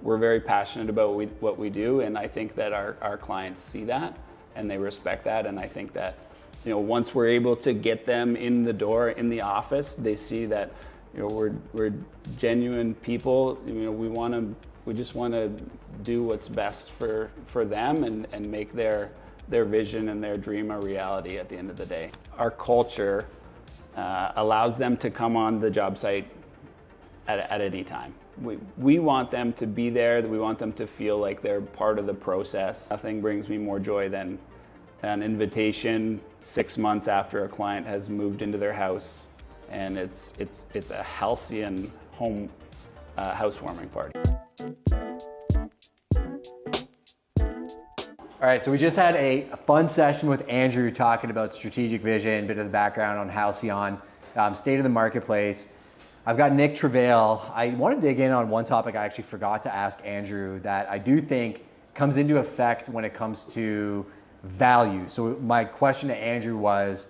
we're very passionate about what we do, and I think that our clients see that and they respect that. And I think that, you know, once we're able to get them in the door in the office, they see that, you know, we're genuine people. You know, we just want to do what's best for them and make their vision and their dream a reality at the end of the day. Our culture allows them to come on the job site at any time. We want them to be there. We want them to feel like they're part of the process. Nothing brings me more joy than an invitation 6 months after a client has moved into their house, and it's a Halcyon home housewarming party. All right, so we just had a fun session with Andrew talking about strategic vision, bit of the background on Halcyon, state of the marketplace. I've got Nick Trevail. I want to dig in on one topic I actually forgot to ask Andrew that I do think comes into effect when it comes to value. So my question to Andrew was,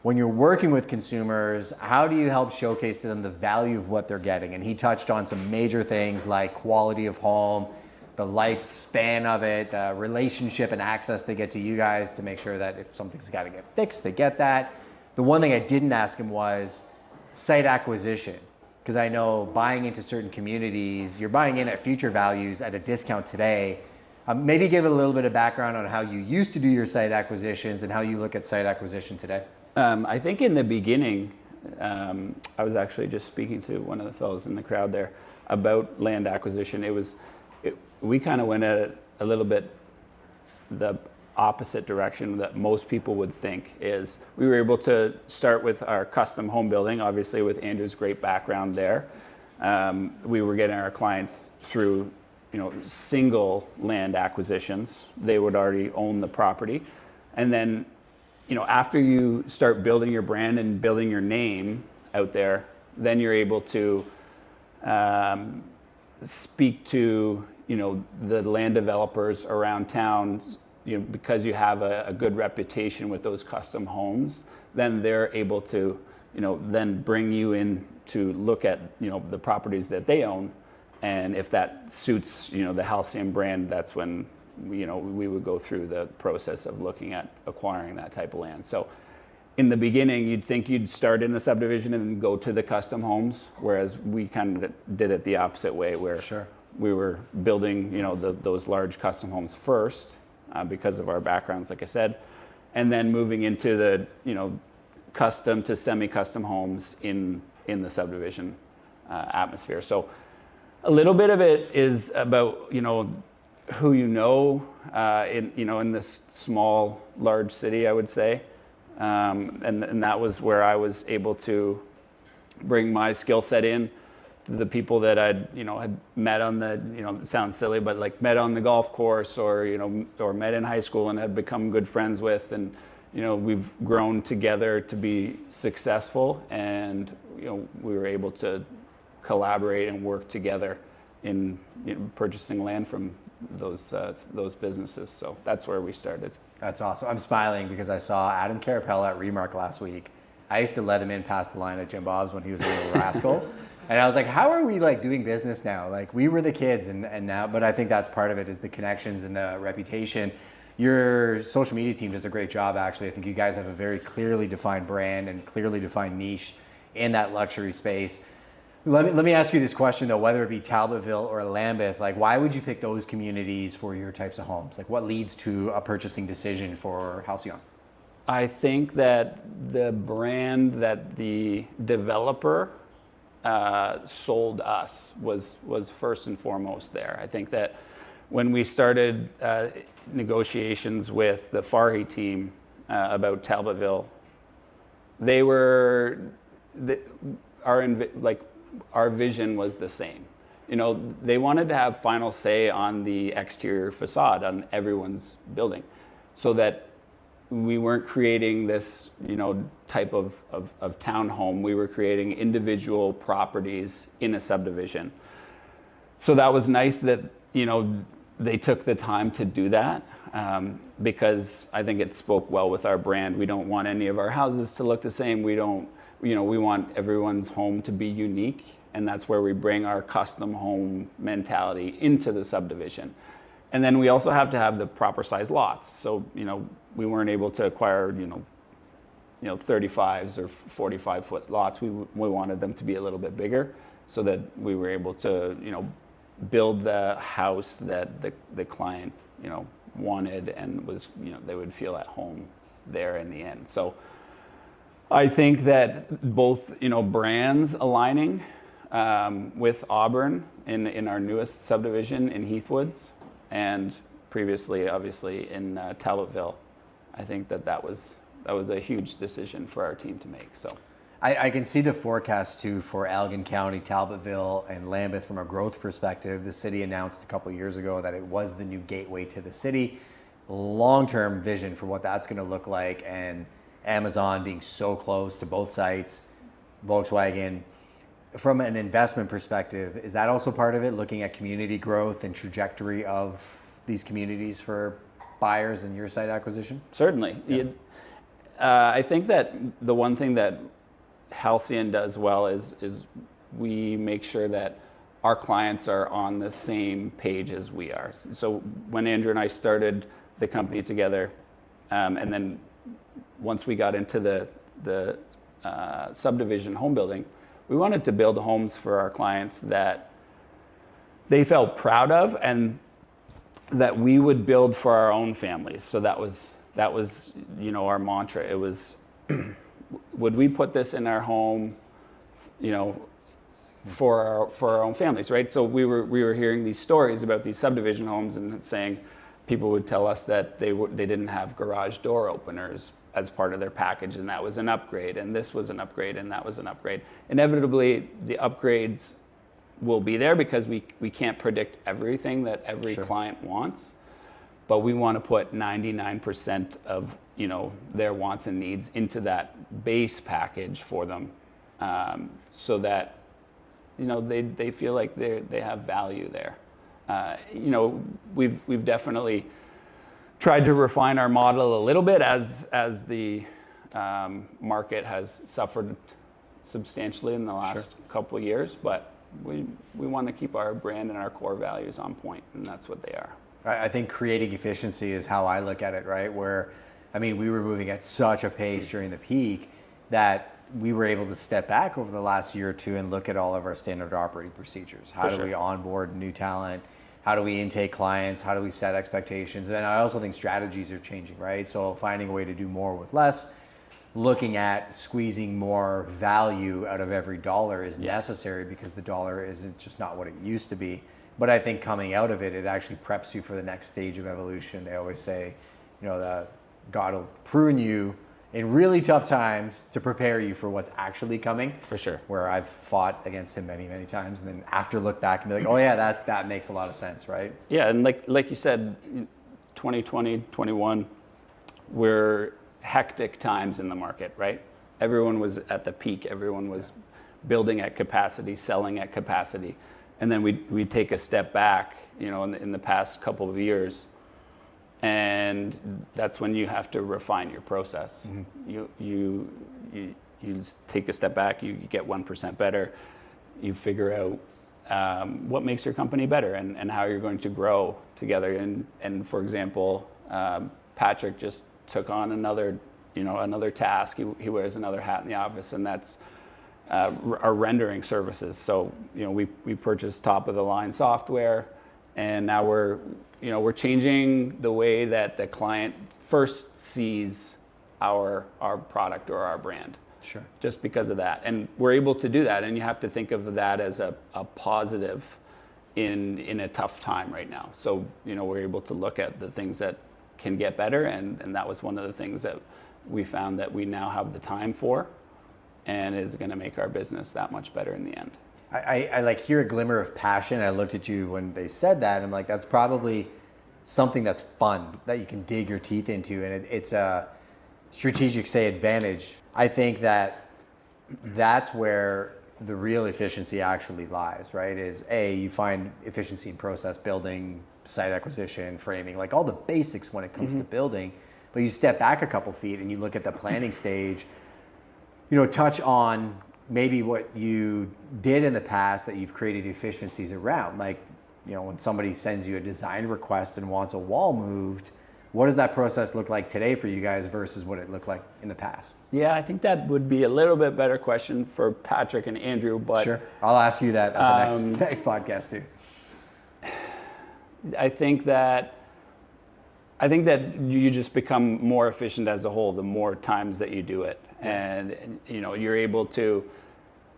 when you're working with consumers, how do you help showcase to them the value of what they're getting? And he touched on some major things like quality of home, the lifespan of it, the relationship and access they get to you guys to make sure that if something's got to get fixed, they get that. The one thing I didn't ask him was site acquisition, because I know buying into certain communities, you're buying in at future values at a discount today. Maybe give a little bit of background on how you used to do your site acquisitions and how you look at site acquisition today. I think in the beginning, I was actually just speaking to one of the fellows in the crowd there about land acquisition. We kind of went at it a little bit the opposite direction that most people would think. Is we were able to start with our custom home building, obviously with Andrew's great background there. We were getting our clients through, you know, single land acquisitions. They would already own the property. And then, you know, after you start building your brand and building your name out there, then you're able to speak to, you know, the land developers around town, you know, because you have a good reputation with those custom homes, then they're able to, you know, then bring you in to look at, you know, the properties that they own. And if that suits, you know, the Halcyon brand, that's when, you know, we would go through the process of looking at acquiring that type of land. So in the beginning, you'd think you'd start in the subdivision and go to the custom homes, whereas we kind of did it the opposite way, where Sure. we were building, you know, those large custom homes first because of our backgrounds, like I said, and then moving into the, you know, custom to semi-custom homes in the subdivision atmosphere. So a little bit of it is about, you know, who you know in this small, large city, I would say. And that was where I was able to bring my skill set in to the people that had met on the, you know, it sounds silly, but like met on the golf course or, you know, or met in high school and had become good friends with. And, you know, we've grown together to be successful, and, you know, we were able to collaborate and work together in, you know, purchasing land from those businesses. So that's where we started. That's awesome. I'm smiling because I saw Adam Carapella at Remark last week. I used to let him in past the line at Jim Bob's when he was a little rascal. And I was like, how are we like doing business now? Like, we were the kids and now, but I think that's part of it, is the connections and the reputation. Your social media team does a great job, actually. I think you guys have a very clearly defined brand and clearly defined niche in that luxury space. Let me ask you this question though, whether it be Talbotville or Lambeth, like, why would you pick those communities for your types of homes? Like, what leads to a purchasing decision for Halcyon? I think that the brand that the developer sold us was first and foremost there. I think that when we started negotiations with the Farhi team about Talbotville, they were our vision was the same. You know, they wanted to have final say on the exterior facade on everyone's building, so that we weren't creating this, you know, type of townhome. We were creating individual properties in a subdivision. So that was nice that, you know, they took the time to do that, because I think it spoke well with our brand. We don't want any of our houses to look the same. We don't, you know, we want everyone's home to be unique And that's where we bring our custom home mentality into the subdivision. And then we also have to have the proper size lots. So, we weren't able to acquire, 35s or 45-foot lots. We wanted them to be a little bit bigger so that we were able to, build the house that the client, wanted and was, they would feel at home there in the end. So I think that both, brands aligning with Auburn in our newest subdivision in Heathwoods, and previously, obviously, in Talbotville, I think that was a huge decision for our team to make. So I can see the forecast too for Allegan County, Talbotville, and Lambeth from a growth perspective. The city announced a couple of years ago that it was the new gateway to the city. Long-term vision for what that's going to look like, and Amazon being so close to both sites, Volkswagen. From an investment perspective, is that also part of it, looking at community growth and trajectory of these communities for buyers in your site acquisition? Certainly. Yeah. I think that the one thing that Halcyon does well is we make sure that our clients are on the same page as we are. So when Andrew and I started the company together, and then once we got into the subdivision home building, we wanted to build homes for our clients that they felt proud of and that we would build for our own families. So that was our mantra. It was, would we put this in our home, for our own families, right? So we were hearing these stories about these subdivision homes and saying, people would tell us that they didn't have garage door openers as part of their package, and that was an upgrade, and this was an upgrade, and that was an upgrade. Inevitably, the upgrades will be there because we can't predict everything that every client wants, but we want to put 99% of their wants and needs into that base package for them, so that they feel like they have value there. We've definitely tried to refine our model a little bit as the market has suffered substantially in the last couple of years, but we want to keep our brand and our core values on point, and that's what they are. I think creating efficiency is how I look at it, right? Where, we were moving at such a pace during the peak that we were able to step back over the last year or two and look at all of our standard operating procedures. How do we onboard new talent? How do we intake clients? How do we set expectations? And I also think strategies are changing, right? So finding a way to do more with less, looking at squeezing more value out of every dollar is necessary, because the dollar isn't just not what it used to be. But I think coming out of it, it actually preps you for the next stage of evolution. They always say, that God will prune you in really tough times to prepare you for what's actually coming. For sure. Where I've fought against him many, many times, and then after look back and be like, oh yeah, that makes a lot of sense, right? Yeah, and like you said, 2020, 21 were hectic times in the market, right? Everyone was at the peak. Everyone was building at capacity, selling at capacity. And then we take a step back, in the past couple of years, and that's when you have to refine your process. Mm-hmm. You take a step back, you get 1% better, you figure out what makes your company better and how you're going to grow together. And for example, Patrick just took on another task. He wears another hat in the office, and that's our rendering services. So we purchased top of the line software, and now we're changing the way that the client first sees our product or our brand. Sure. Just because of that, and we're able to do that, and you have to think of that as a positive in a tough time right now. So we're able to look at the things that can get better, and that was one of the things that we found that we now have the time for, and is going to make our business that much better in the end. I like hear a glimmer of passion. I looked at you when they said that, and I'm like, that's probably something that's fun that you can dig your teeth into, and it's a strategic, advantage. I think that's where the real efficiency actually lies, right? Is you find efficiency in process building, site acquisition, framing, like all the basics when it comes to building, but you step back a couple feet and you look at the planning stage, touch on maybe what you did in the past that you've created efficiencies around. Like, you know, when somebody sends you a design request and wants a wall moved, what does that process look like today for you guys versus what it looked like in the past? Yeah, I think that would be a little bit better question for Patrick and Andrew, but sure, I'll ask you that at the next podcast too. I think that you just become more efficient as a whole the more times that you do it. And you know, you're able to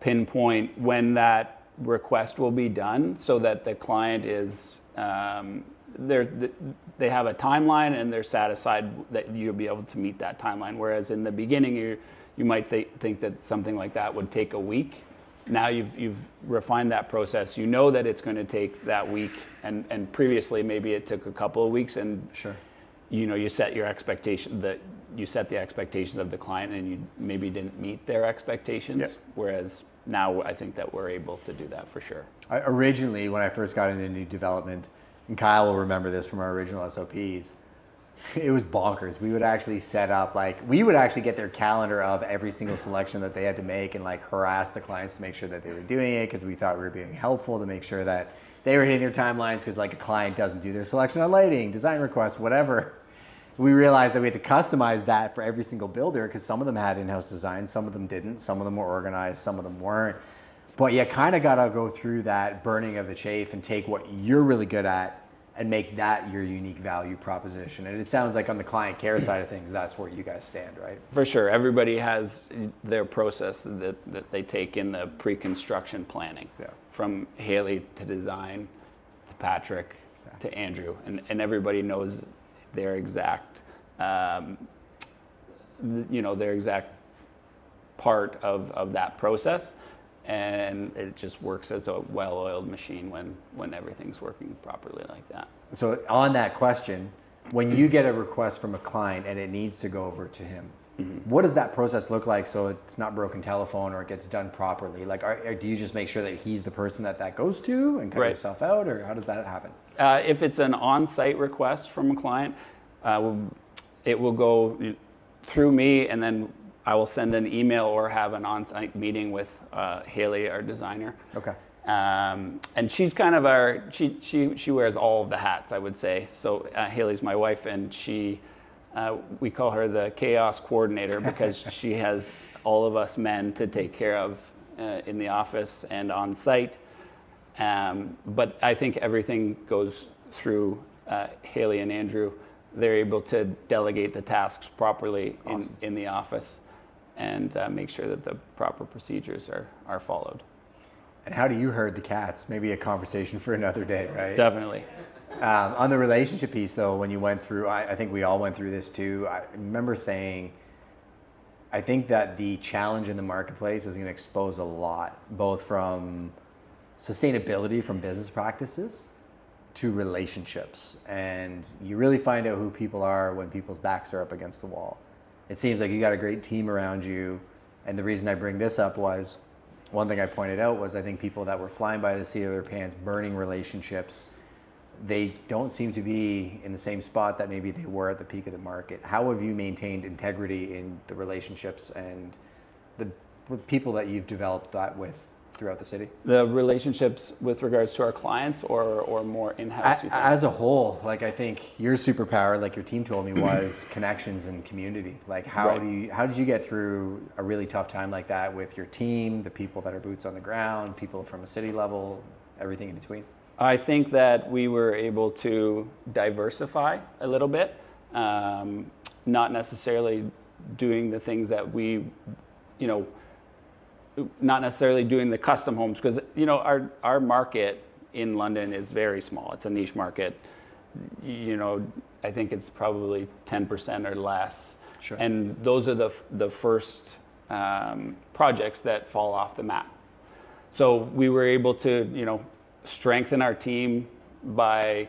pinpoint when that request will be done so that the client is they have a timeline and they're satisfied that you'll be able to meet that timeline. Whereas in the beginning you might think that something like that would take a week. Now you've refined that process. You know that it's going to take that week, and previously maybe it took a couple of weeks, and sure, you know, you set the expectations of the client, and you maybe didn't meet their expectations. Yep. Whereas now I think that we're able to do that for sure. Originally, when I first got into new development, and Kyle will remember this from our original SOPs, it was bonkers. We would actually set up, we would actually get their calendar of every single selection that they had to make and harass the clients to make sure that they were doing it, because we thought we were being helpful to make sure that they were hitting their timelines, because a client doesn't do their selection on lighting, design requests, whatever. We realized that we had to customize that for every single builder, because some of them had in-house design, some of them didn't, some of them were organized, some of them weren't. But you kind of got to go through that burning of the chaff and take what you're really good at and make that your unique value proposition. And it sounds like on the client care side of things, that's where you guys stand, right? For sure. Everybody has their process that they take in the pre-construction planning. Yeah. From Haley to design, to Patrick, to Andrew. And everybody knows their exact, their exact part of that process. And it just works as a well-oiled machine when everything's working properly like that. So on that question, when you get a request from a client and it needs to go over to him, what does that process look like so it's not broken telephone or it gets done properly? Do you just make sure that he's the person that goes to and cut yourself out, or how does that happen? If it's an on-site request from a client, it will go through me, and then I will send an email or have an on-site meeting with Haley, our designer. Okay. And she's kind of she wears all of the hats, I would say. So Haley's my wife, and we call her the chaos coordinator because she has all of us men to take care of in the office and on site. But I think everything goes through Haley and Andrew. They're able to delegate the tasks properly in the office and make sure that the proper procedures are followed. And how do you herd the cats? Maybe a conversation for another day, right? Definitely. On the relationship piece, though, when you went through, I think we all went through this too. I remember saying, I think that the challenge in the marketplace is going to expose a lot, both from sustainability from business practices to relationships. And you really find out who people are when people's backs are up against the wall. It seems like you got a great team around you. And the reason I bring this up was, one thing I pointed out was I think people that were flying by the seat of their pants, burning relationships, they don't seem to be in the same spot that maybe they were at the peak of the market. How have you maintained integrity in the relationships and the people that you've developed that with throughout the city? The relationships with regards to our clients or more in-house? As a whole, I think your superpower, like your team told me, was connections and community. How did you get through a really tough time like that with your team, the people that are boots on the ground, people from a city level, everything in between? I think that we were able to diversify a little bit, not necessarily doing the things that we, not necessarily doing the custom homes, because our market in London is very small. It's a niche market. I think it's probably 10% or less. Sure. And those are the first projects that fall off the map. So we were able to strengthen our team by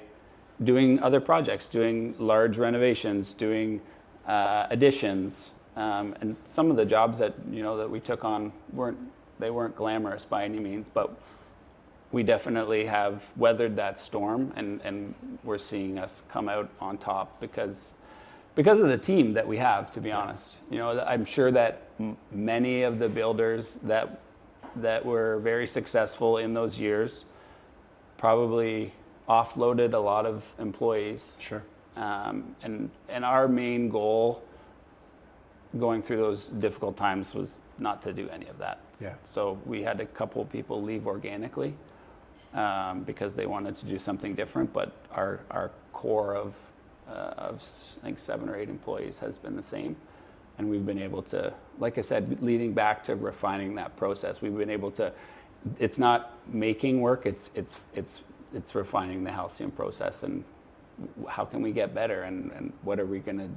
doing other projects, doing large renovations, doing additions. And some of the jobs that we took on weren't glamorous by any means, but we definitely have weathered that storm, and we're seeing us come out on top because of the team that we have, to be honest. I'm sure that many of the builders that that were very successful in those years probably offloaded a lot of employees. Sure. And our main goal going through those difficult times was not to do any of that. Yeah. So we had a couple of people leave organically because they wanted to do something different, but our core of I think 7 or 8 employees has been the same. And we've been able to, like I said, leading back to refining that process, we've been able to, it's not making work, it's refining the Halcyon process, and how can we get better, and what are we gonna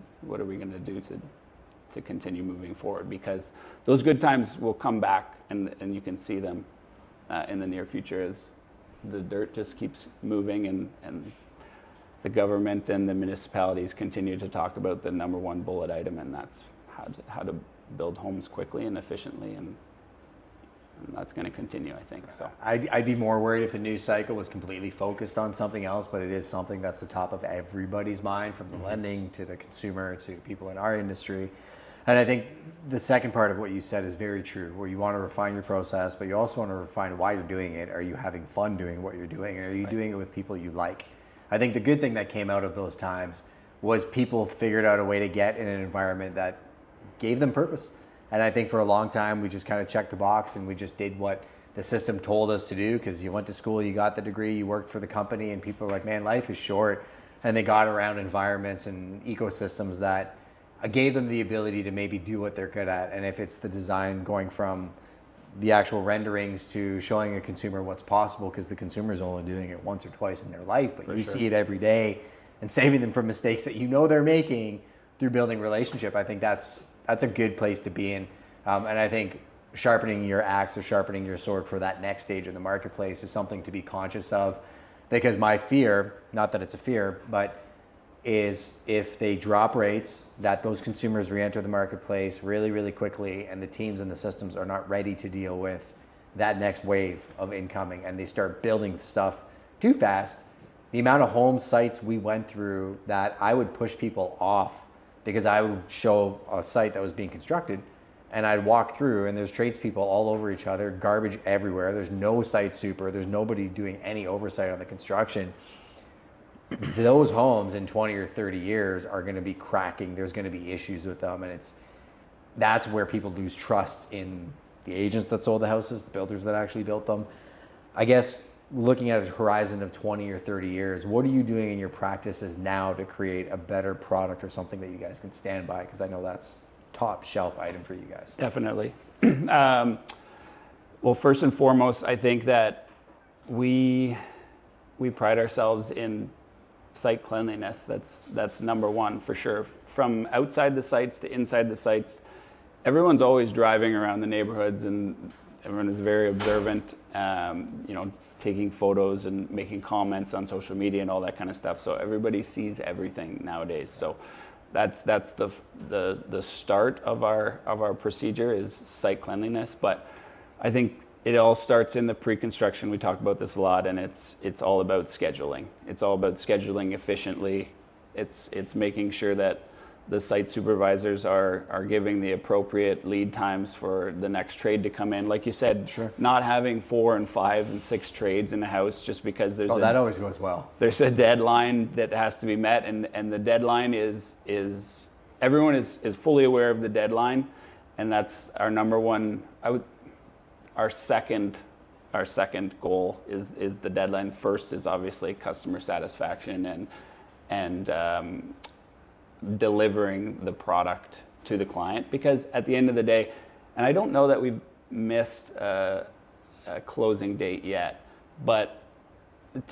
do to continue moving forward, because those good times will come back, and you can see them in the near future as the dirt just keeps moving, and the government and the municipalities continue to talk about the number one bullet item, and that's how to build homes quickly and efficiently, and that's going to continue, I think. So I'd be more worried if the news cycle was completely focused on something else, but it is something that's the top of everybody's mind, from the lending to the consumer to people in our industry. And I think the second part of what you said is very true, where you want to refine your process, but you also want to refine why you're doing it. Are you having fun doing what you're doing? And are you doing it with people you like? I think the good thing that came out of those times was people figured out a way to get in an environment that gave them purpose. And I think for a long time, we just kind of checked the box and we just did what the system told us to do, because you went to school, you got the degree, you worked for the company, and people are like, man, life is short. And they got around environments and ecosystems that gave them the ability to maybe do what they're good at. And if it's the design going from the actual renderings to showing a consumer what's possible, because the consumer is only doing it once or twice in their life, but you see it every day, and saving them from mistakes that you know they're making through building relationship, I think that's a good place to be in. And I think sharpening your axe or sharpening your sword for that next stage in the marketplace is something to be conscious of, because my fear, not that it's a fear, but is if they drop rates, that those consumers re-enter the marketplace really, really quickly, and the teams and the systems are not ready to deal with that next wave of incoming, and they start building stuff too fast. The amount of home sites we went through that I would push people off, because I would show a site that was being constructed and I'd walk through and there's tradespeople all over each other, garbage everywhere. There's no site super. There's nobody doing any oversight on the construction. Those homes in 20 or 30 years are going to be cracking. There's going to be issues with them. And that's where people lose trust in the agents that sold the houses, the builders that actually built them. I guess looking at a horizon of 20 or 30 years, what are you doing in your practices now to create a better product or something that you guys can stand by? Because I know that's top shelf item for you guys. Definitely. Well, first and foremost, I think that we pride ourselves in site cleanliness. That's number one for sure. From outside the sites to inside the sites, everyone's always driving around the neighborhoods, and everyone is very observant, taking photos and making comments on social media and all that kind of stuff. So everybody sees everything nowadays. So that's the start of our procedure is site cleanliness. But I think it all starts in the pre-construction. We talk about this a lot, and it's all about scheduling. It's all about scheduling efficiently. It's making sure that the site supervisors are giving the appropriate lead times for the next trade to come in. Like you said, Sure. Not having 4 and 5 and 6 trades in a house just because that always goes well. There's a deadline that has to be met, and the deadline is everyone is fully aware of the deadline, and that's our number one. Our second goal is the deadline. First is obviously customer satisfaction and delivering the product to the client, because at the end of the day, and I don't know that we've missed a closing date yet, but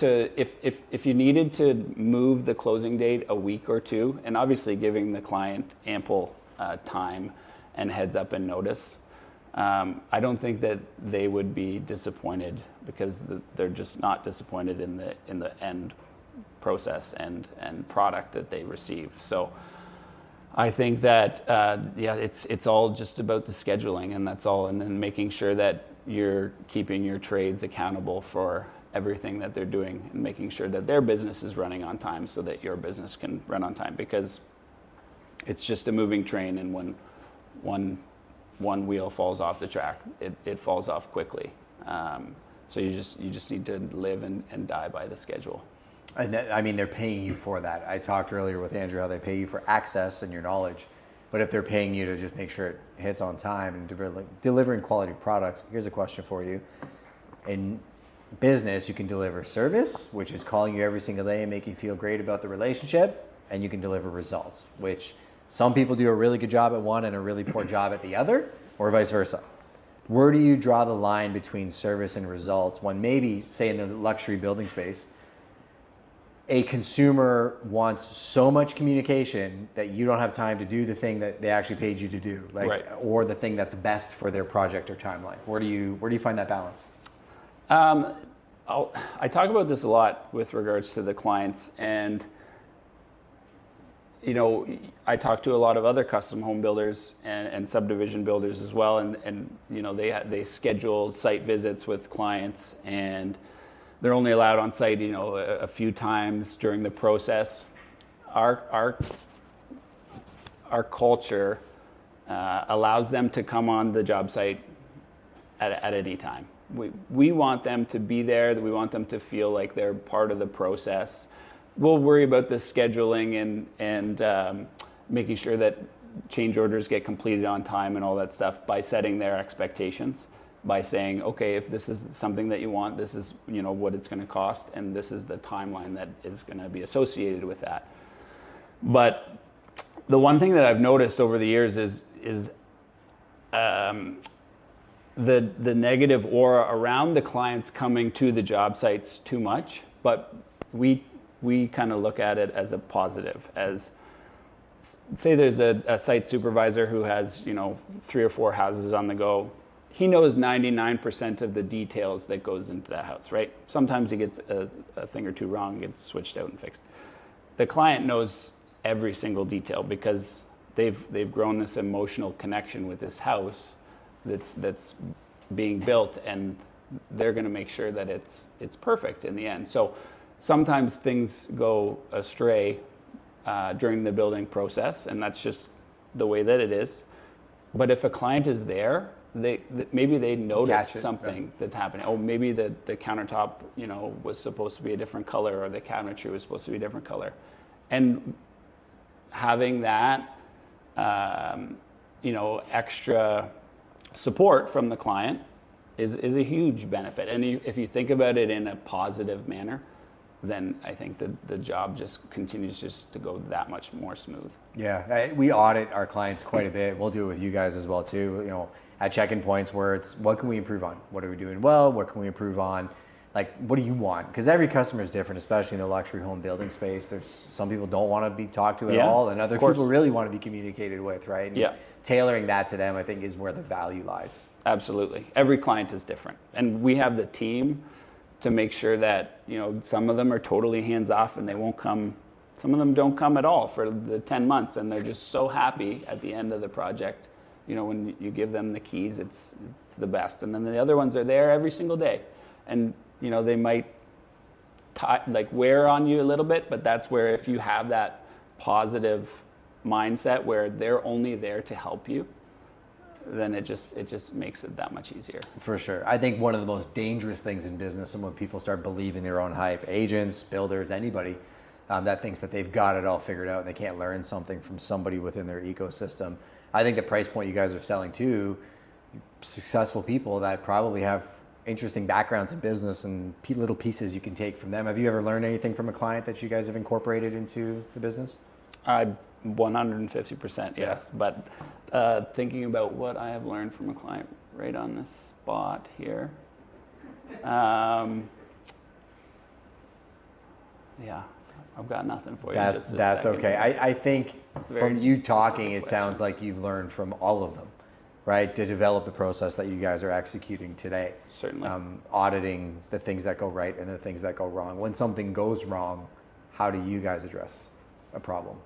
if you needed to move the closing date a week or two, and obviously giving the client ample time and heads up and notice, I don't think that they would be disappointed, because they're just not disappointed in the end process and product that they receive. So I think that it's all just about the scheduling, and that's all, and then making sure that you're keeping your trades accountable for everything that they're doing, and making sure that their business is running on time so that your business can run on time, because it's just a moving train, and when one one wheel falls off the track, it falls off quickly. So you just need to live and die by the schedule. And I mean, they're paying you for that. I talked earlier with Andrew how they pay you for access and your knowledge, but if they're paying you to just make sure it hits on time and delivering quality products, here's a question for you. In business, you can deliver service, which is calling you every single day and making you feel great about the relationship, and you can deliver results, which some people do a really good job at one and a really poor job at the other, or vice versa. Where do you draw the line between service and results when maybe, say in the luxury building space, a consumer wants so much communication that you don't have time to do the thing that they actually paid you to do, like, right, or the thing that's best for their project or timeline? Where do you find that balance? I talk about this a lot with regards to the clients, and I talk to a lot of other custom home builders and subdivision builders as well, and they schedule site visits with clients, and they're only allowed on site a few times during the process. Our culture allows them to come on the job site at any time. We want them to be there. We want them to feel like they're part of the process. We'll worry about the scheduling and making sure that change orders get completed on time and all that stuff by setting their expectations, by saying, okay, if this is something that you want, this is what it's going to cost, and this is the timeline that is going to be associated with that. But the one thing that I've noticed over the years is the negative aura around the clients coming to the job sites too much, but we kind of look at it as a positive. As say there's a site supervisor who has 3 or 4 houses on the go. He knows 99% of the details that goes into that house, right? Sometimes he gets a thing or two wrong, gets switched out and fixed. The client knows every single detail because they've grown this emotional connection with this house that's being built, and they're going to make sure that it's perfect in the end. So sometimes things go astray during the building process, and that's just the way that it is. But if a client is there, maybe they noticed something that's happening. Oh, maybe the countertop, was supposed to be a different color, or the cabinetry was supposed to be a different color. And having that, extra support from the client is a huge benefit. And if you think about it in a positive manner, then I think that the job just continues just to go that much more smooth. Yeah, we audit our clients quite a bit. We'll do it with you guys as well too. At check-in points where it's, what can we improve on? What are we doing well? What can we improve on? Like, what do you want? Because every customer is different, especially in the luxury home building space. There's some people don't want to be talked to at all, and other people really want to be communicated with, right? And tailoring that to them, I think, is where the value lies. Absolutely. Every client is different. And we have the team to make sure that, some of them are totally hands-off and they won't come. Some of them don't come at all for the 10 months, and they're just so happy at the end of the project. When you give them the keys, it's the best. And then the other ones are there every single day. And, they might wear on you a little bit, but that's where, if you have that positive mindset where they're only there to help you, then it just makes it that much easier. For sure. I think one of the most dangerous things in business, and when people start believing their own hype, agents, builders, anybody that thinks that they've got it all figured out and they can't learn something from somebody within their ecosystem. I think the price point you guys are selling to successful people that probably have interesting backgrounds in business and little pieces you can take from them. Have you ever learned anything from a client that you guys have incorporated into the business? 150%, yes. But thinking about what I have learned from a client right on this spot here. I've got nothing for you. That's okay. I think from you talking, it sounds like you've learned from all of them, right? To develop the process that you guys are executing today. Certainly. Auditing the things that go right and the things that go wrong. When something goes wrong, how do you guys address a problem?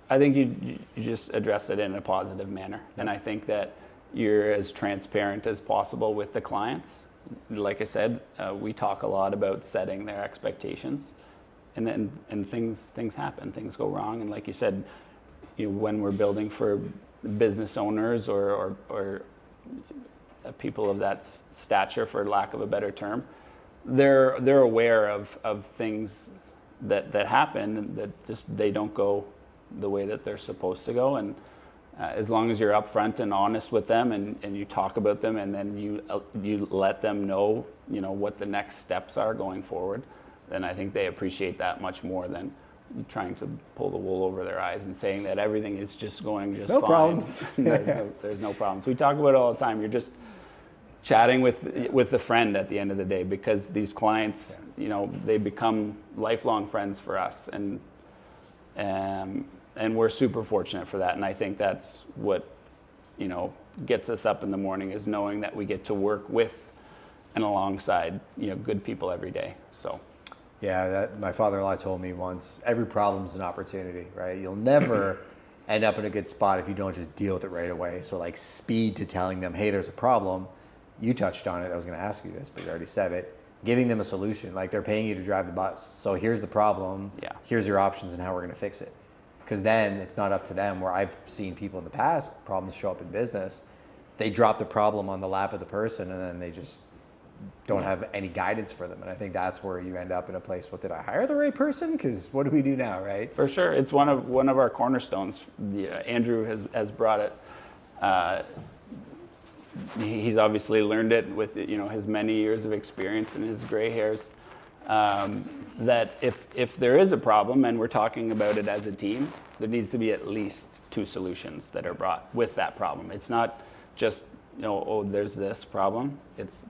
I think you just address it in a positive manner. And I think that you're as transparent as possible with the clients. Like I said, we talk a lot about setting their expectations. And things happen, things go wrong. And like you said, when we're building for business owners or people of that stature, for lack of a better term, they're aware of things that happen and that just they don't go the way that they're supposed to go. And as long as you're upfront and honest with them, and you talk about them, and then you let them know, what the next steps are going forward, then I think they appreciate that much more than trying to pull the wool over their eyes and saying that everything is just going just fine. Problems. There's no problems. We talk about it all the time. You're just chatting with a friend at the end of the day, because these clients, they become lifelong friends for us, and we're super fortunate for that. And I think that's what gets us up in the morning, is knowing that we get to work with and alongside good people every day. So yeah, my father-in-law told me once, every problem is an opportunity, right? You'll never end up in a good spot if you don't just deal with it right away. So like speed to telling them, hey, there's a problem. You touched on it. I was going to ask you this, but you already said it. Giving them a solution, like they're paying you to drive the bus. So here's the problem. Yeah. Here's your options and how we're going to fix it. Because then it's not up to them. Where I've seen people in the past, problems show up in business, they drop the problem on the lap of the person, and then they just don't have any guidance for them. And I think that's where you end up in a place. What, did I hire the right person? Because what do we do now, right? For sure, it's one of our cornerstones. Andrew has brought it. He's obviously learned it with his many years of experience and his gray hairs. That if there is a problem and we're talking about it as a team, there needs to be at least 2 solutions that are brought with that problem. It's not just there's this problem.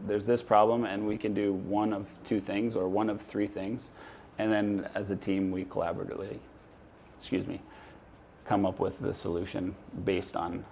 There's this problem, and we can do one of 2 things or one of 3 things, and then as a team we collaboratively, come up with the solution based on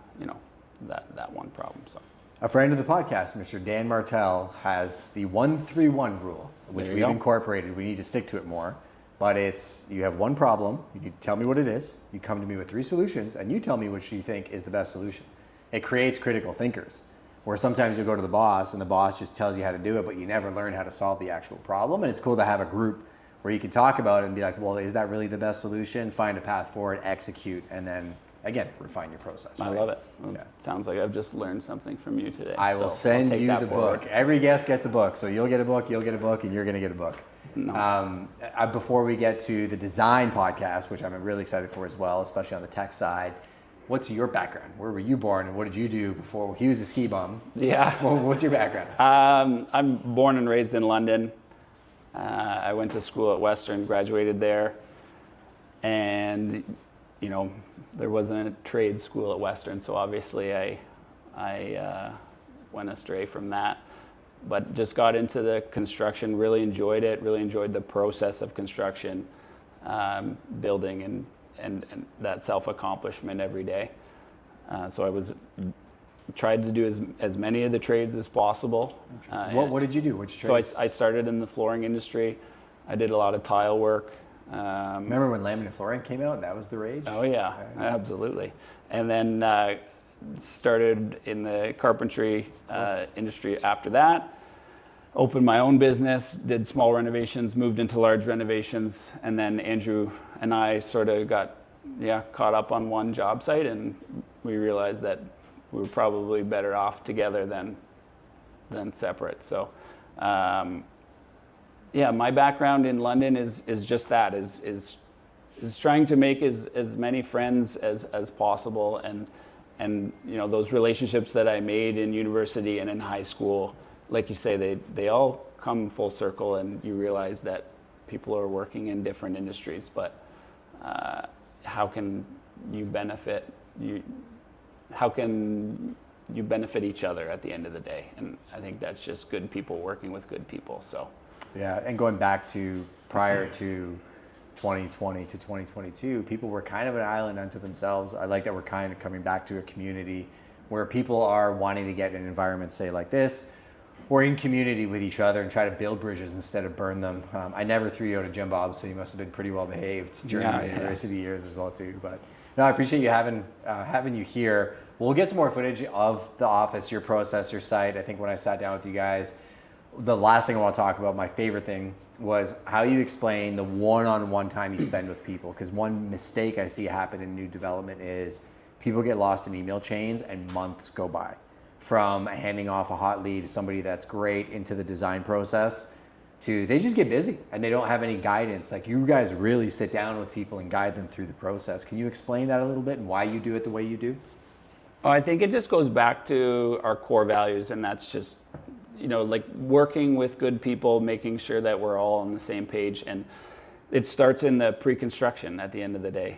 that one problem. So. A friend of the podcast, Mr. Dan Martell, has the 1-3-1 rule, which we've incorporated. We need to stick to it more. But it's, you have one problem, you need to tell me what it is, you come to me with 3 solutions, and you tell me which you think is the best solution. It creates critical thinkers, where sometimes you go to the boss, and the boss just tells you how to do it, but you never learn how to solve the actual problem. And it's cool to have a group where you can talk about it and be like, well, is that really the best solution? Find a path forward, execute, and then again, refine your process. I love it. Yeah. Sounds like I've just learned something from you today. I will send you the book. Every guest gets a book. So you'll get a book, and you're going to get a book. No. Before we get to the design podcast, which I'm really excited for as well, especially on the tech side, what's your background? Where were you born, and what did you do before? He was a ski bum. Yeah. Well, what's your background? I'm born and raised in London. I went to school at Western, graduated there, and there wasn't a trade school at Western, so obviously I went astray from that. But just got into the construction, really enjoyed it, really enjoyed the process of construction, building and that self-accomplishment every day. So I tried to do as many of the trades as possible. What did you do? Which trades? So I started in the flooring industry. I did a lot of tile work. Remember when laminate flooring came out? That was the rage? Oh yeah, absolutely. And then started in the carpentry industry after that. Opened my own business, did small renovations, moved into large renovations, and then Andrew and I sort of got caught up on one job site, and we realized that we were probably better off together than separate. So my background in London is just that, is trying to make as many friends as possible, and those relationships that I made in university and in high school, like you say, they all come full circle, and you realize that people are working in different industries, but how can you benefit each other at the end of the day? And I think that's just good people working with good people. So yeah, and going back to prior to 2020 to 2022, people were kind of an island unto themselves. I like that we're kind of coming back to a community where people are wanting to get in environments, say like this, or in community with each other and try to build bridges instead of burn them. I never threw you out of Jim Bob, so you must have been pretty well behaved during your university years as well too. But no, I appreciate you having you here. We'll get some more footage of the office, your process, your site. I think when I sat down with you guys, the last thing I want to talk about, my favorite thing, was how you explain the one-on-one time you spend with people. Because one mistake I see happen in new development is people get lost in email chains and months go by. from handing off a hot lead to somebody that's great into the design process to they just get busy and they don't have any guidance. Like you guys really sit down with people and guide them through the process. Can you explain that a little bit and why you do it the way you do? I think it just goes back to our core values, and that's just, like working with good people, making sure that we're all on the same page. And it starts in the pre-construction at the end of the day.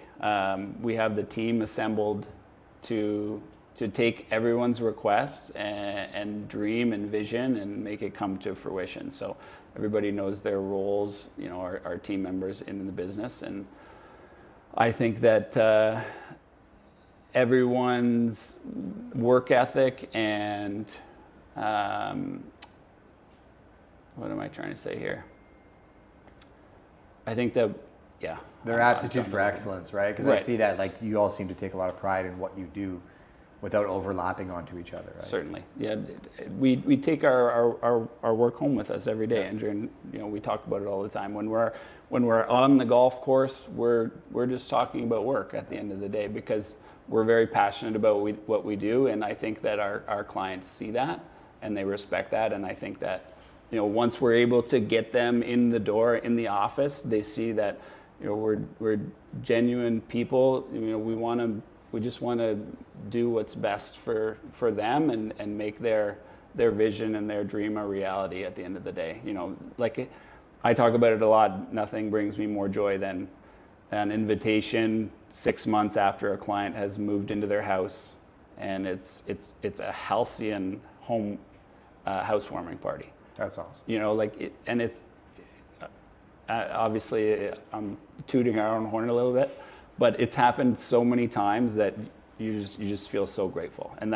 We have the team assembled to take everyone's requests and dream and vision and make it come to fruition. So everybody knows their roles, our team members in the business. And I think that everyone's work ethic and what am I trying to say here? I think that, yeah. Their aptitude for excellence, right? Because I see that, like, you all seem to take a lot of pride in what you do without overlapping onto each other, right? Certainly, yeah. We take our work home with us every day, Andrew, and we talk about it all the time. When we're on the golf course, we're just talking about work at the end of the day because we're very passionate about what we do, and I think that our clients see that and they respect that, and I think that once we're able to get them in the door in the office, they see that we're genuine people. We just want to do what's best for them and make their vision and their dream a reality at the end of the day. I talk about it a lot. Nothing brings me more joy than an invitation 6 months after a client has moved into their house, and it's a Halcyon home housewarming party. That's awesome. And it's obviously I'm tooting our own horn a little bit, but it's happened so many times that you just feel so grateful, and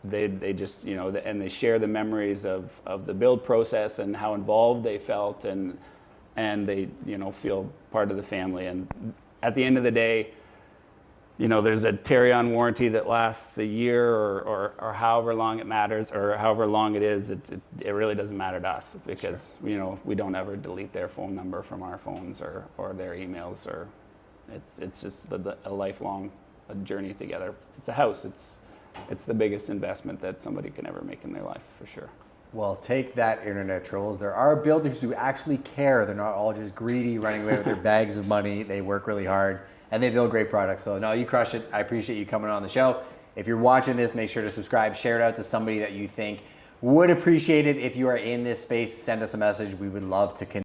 they just and they share the memories of the build process and how involved they felt, and they feel part of the family. And at the end of the day, there's a carry-on warranty that lasts a year or however long it matters, or however long it is. It really doesn't matter to us because sure. We don't ever delete their phone number from our phones or their emails, or it's just a lifelong journey together. It's a house. It's the biggest investment that somebody can ever make in their life, for sure. Well, take that, internet trolls. There are builders who actually care. They're not all just greedy, running away with their bags of money. They work really hard. And they build great products. So no, you crushed it. I appreciate you coming on the show. If you're watching this, make sure to subscribe, share it out to somebody that you think would appreciate it. If you are in this space, send us a message. We would love to connect.